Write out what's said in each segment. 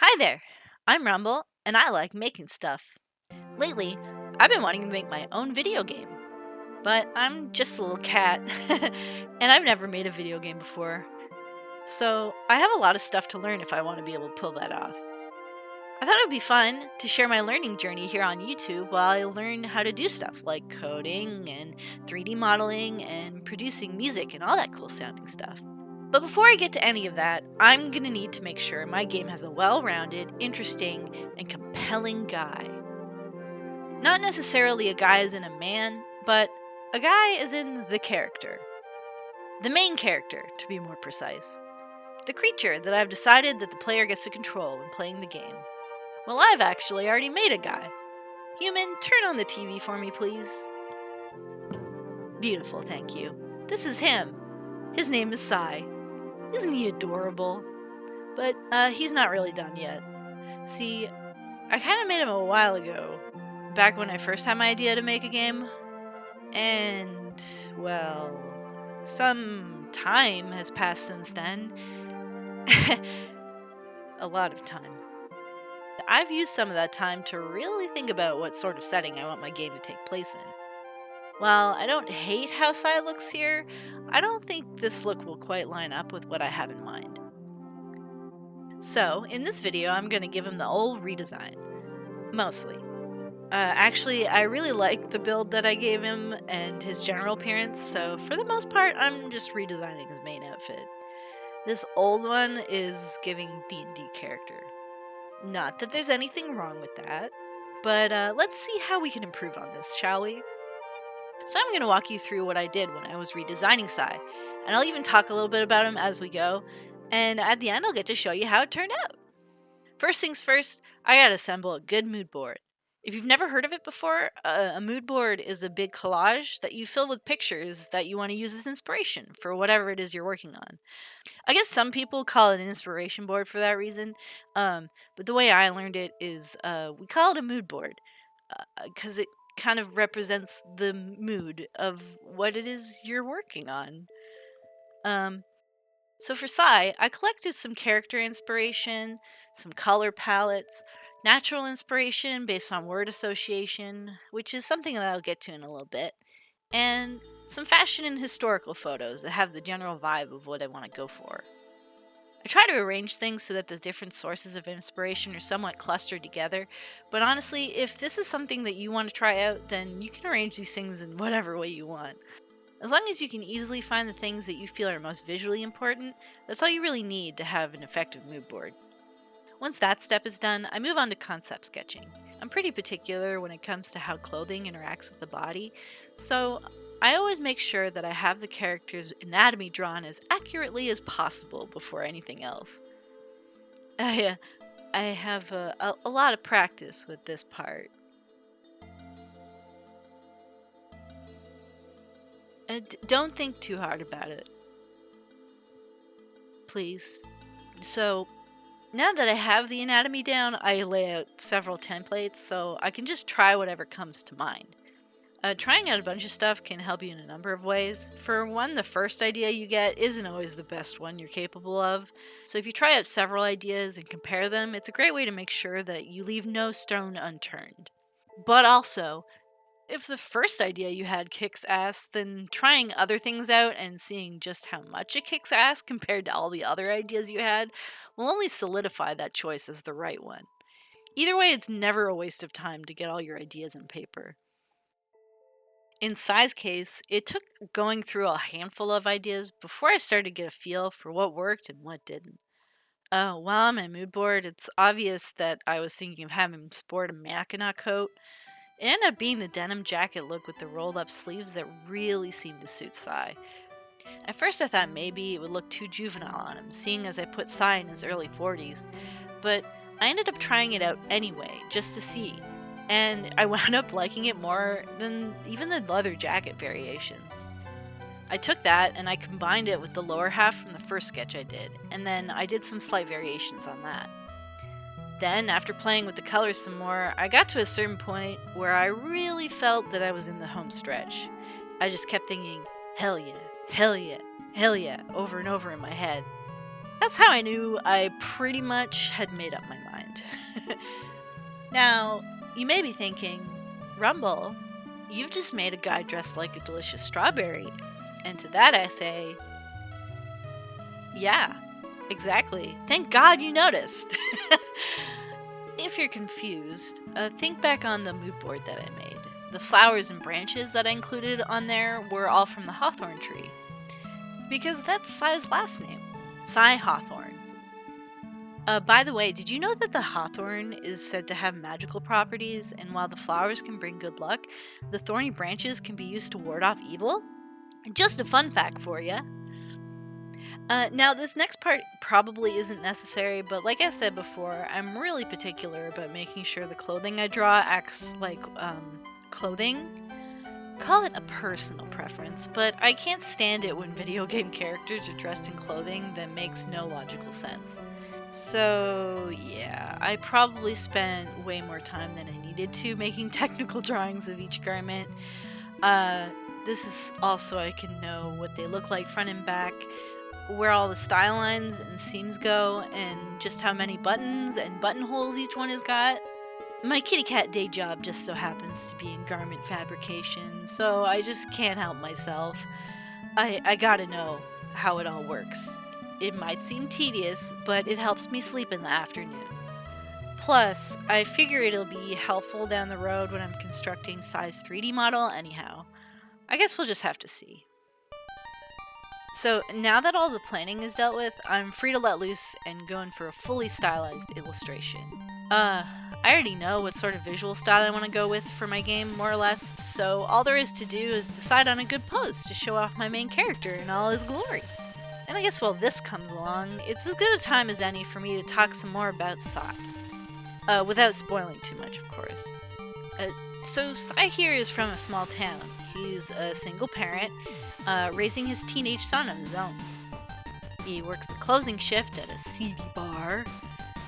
Hi there, I'm Rumble, and I like making stuff. Lately, I've been wanting to make my own video game, but I'm just a little cat, and I've never made a video game before. So, I have a lot of stuff to learn if I want to be able to pull that off. I thought it would be fun to share my learning journey here on YouTube while I learn how to do stuff like coding and 3D modeling and producing music and all that cool sounding stuff. But before I get to any of that, I'm going to need to make sure my game has a well rounded, interesting, and compelling guy. Not necessarily a guy as in a man, but a guy as in the character. The main character, to be more precise. The creature that I've decided that the player gets to control when playing the game. Well, I've actually already made a guy. Human, turn on the TV for me, please. Beautiful, thank you. This is him. His name is Sy. Isn't he adorable? But he's not really done yet. See, I kind of made him a while ago, back when I first had my idea to make a game. And, well, some time has passed since then. A lot of time. I've used some of that time to really think about what sort of setting I want my game to take place in. While I don't hate how Sai looks here, I don't think this look will quite line up with what I have in mind. So, in this video, I'm going to give him the old redesign. Mostly. Actually, I really like the build that I gave him and his general appearance, so for the most part, I'm just redesigning his main outfit. This old one is giving D&D character. Not that there's anything wrong with that, but let's see how we can improve on this, shall we? So I'm going to walk you through what I did when I was redesigning Sai, and I'll even talk a little bit about him as we go, and at the end I'll get to show you how it turned out. First things first, I gotta assemble a good mood board. If you've never heard of it before, a mood board is a big collage that you fill with pictures that you want to use as inspiration for whatever it is you're working on. I guess some people call it an inspiration board for that reason, but the way I learned it is we call it a mood board because it kind of represents the mood of what it is you're working on. Um, so for Sai, I collected some character inspiration, some color palettes, natural inspiration based on word association, which is something that I'll get to in a little bit, and some fashion and historical photos that have the general vibe of what I want to go for. I try to arrange things so that the different sources of inspiration are somewhat clustered together, but honestly, if this is something that you want to try out, then you can arrange these things in whatever way you want. As long as you can easily find the things that you feel are most visually important, that's all you really need to have an effective mood board. Once that step is done, I move on to concept sketching. I'm pretty particular when it comes to how clothing interacts with the body, so I always make sure that I have the character's anatomy drawn as accurately as possible before anything else. I, I have a lot of practice with this part. Don't think too hard about it. Please. So, now that I have the anatomy down, I lay out several templates so I can just try whatever comes to mind. Trying out a bunch of stuff can help you in a number of ways. For one, the first idea you get isn't always the best one you're capable of. So if you try out several ideas and compare them, it's a great way to make sure that you leave no stone unturned. But also, if the first idea you had kicks ass, then trying other things out and seeing just how much it kicks ass compared to all the other ideas you had will only solidify that choice as the right one. Either way, it's never a waste of time to get all your ideas in paper. In Sai's case, it took going through a handful of ideas before I started to get a feel for what worked and what didn't. While on my mood board, it's obvious that I was thinking of having him sport a Mackinac coat. It ended up being the denim jacket look with the rolled up sleeves that really seemed to suit Sai. At first, I thought maybe it would look too juvenile on him, seeing as I put Sai in his early 40s, but I ended up trying it out anyway, just to see, and I wound up liking it more than even the leather jacket variations. I took that and I combined it with the lower half from the first sketch I did, and then I did some slight variations on that. Then, after playing with the colors some more, I got to a certain point where I really felt that I was in the home stretch. I just kept thinking, hell yeah, hell yeah, hell yeah, over and over in my head. That's how I knew I pretty much had made up my mind. Now, you may be thinking, Rumble, you've just made a guy dressed like a delicious strawberry. And to that I say, yeah, exactly. Thank God you noticed. If you're confused, think back on the mood board that I made. The flowers and branches that I included on there were all from the Hawthorne tree. Because that's Sy's last name, Sy Hawthorne. By the way, did you know that the hawthorn is said to have magical properties, and while the flowers can bring good luck, the thorny branches can be used to ward off evil? Just a fun fact for you. Now, this next part probably isn't necessary, but like I said before, I'm really particular about making sure the clothing I draw acts like clothing. Call it a personal preference, but I can't stand it when video game characters are dressed in clothing that makes no logical sense. So, yeah, I probably spent way more time than I needed to making technical drawings of each garment. This is also I can know what they look like front and back, where all the style lines and seams go, and just how many buttons and buttonholes each one has got. My kitty cat day job just so happens to be in garment fabrication, so I just can't help myself. I gotta know how it all works. It might seem tedious, but it helps me sleep in the afternoon. Plus, I figure it'll be helpful down the road when I'm constructing Sy's 3D model anyhow. I guess we'll just have to see. So now that all the planning is dealt with, I'm free to let loose and go in for a fully stylized illustration. I already know what sort of visual style I want to go with for my game, more or less, so all there is to do is decide on a good pose to show off my main character in all his glory. And I guess while this comes along, it's as good a time as any for me to talk some more about Sy. Without spoiling too much, of course. So Sy here is from a small town. He's a single parent, raising his teenage son on his own. He works the closing shift at a seedy bar,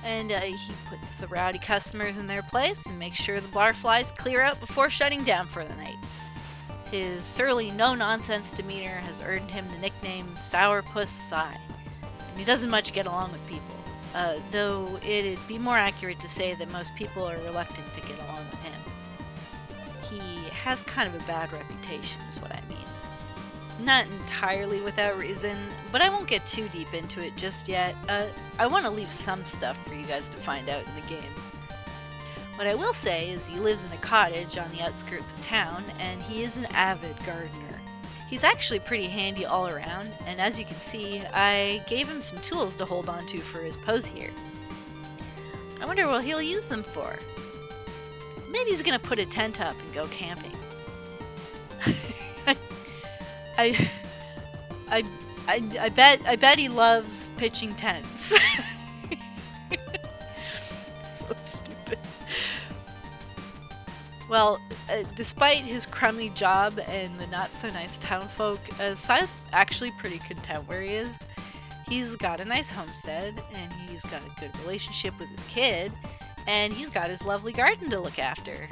and he puts the rowdy customers in their place and makes sure the bar flies clear out before shutting down for the night. His surly, no-nonsense demeanor has earned him the nickname Sourpuss Sy, and he doesn't much get along with people, though it'd be more accurate to say that most people are reluctant to get along with him. He has kind of a bad reputation, is what I mean. Not entirely without reason, but I won't get too deep into it just yet. I want to leave some stuff for you guys to find out in the game. What I will say is he lives in a cottage on the outskirts of town, and he is an avid gardener. He's actually pretty handy all around, and as you can see, I gave him some tools to hold on to for his pose here. I wonder what he'll use them for. Maybe he's gonna put a tent up and go camping. I bet he loves pitching tents. So stupid. Well, despite his crummy job and the not-so-nice townfolk, Sy's actually pretty content where he is. He's got a nice homestead, and he's got a good relationship with his kid, and he's got his lovely garden to look after.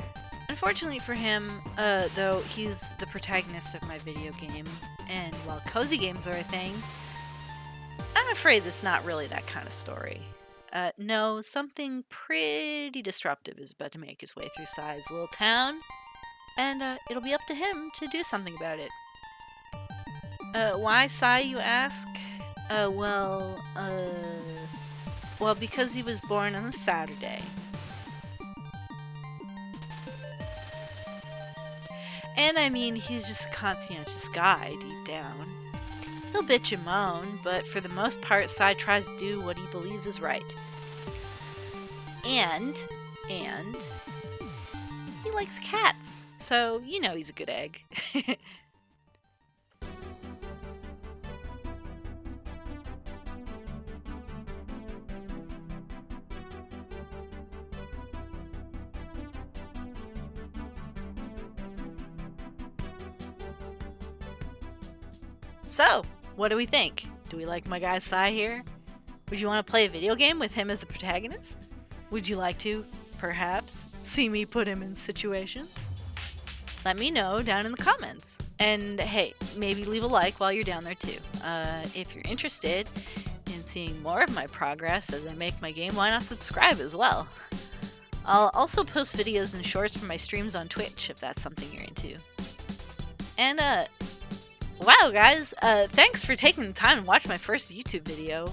Unfortunately for him, though, he's the protagonist of my video game, and while cozy games are a thing, I'm afraid that's not really that kind of story. No, something pretty disruptive is about to make his way through Sy's little town, and it'll be up to him to do something about it. Why Sy, you ask? Well, because he was born on a Saturday. And I mean, he's just a conscientious guy deep down. He'll bitch and moan, but for the most part, Sy tries to do what he believes is right. And he likes cats, so you know he's a good egg. So, what do we think? Do we like my guy Sy here? Would you want to play a video game with him as the protagonist? Would you like to, perhaps, see me put him in situations? Let me know down in the comments. And hey, maybe leave a like while you're down there too. If you're interested in seeing seeing more of my progress as I make my game, why not subscribe as well? I'll also post videos and shorts from my streams on Twitch if that's something you're into. And wow guys, thanks for taking the time to watch my first YouTube video.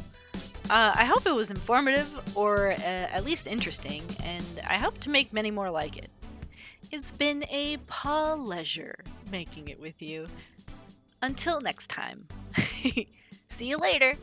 I hope it was informative or at least interesting, and I hope to make many more like it. It's been a pleasure making it with you. Until next time. See you later.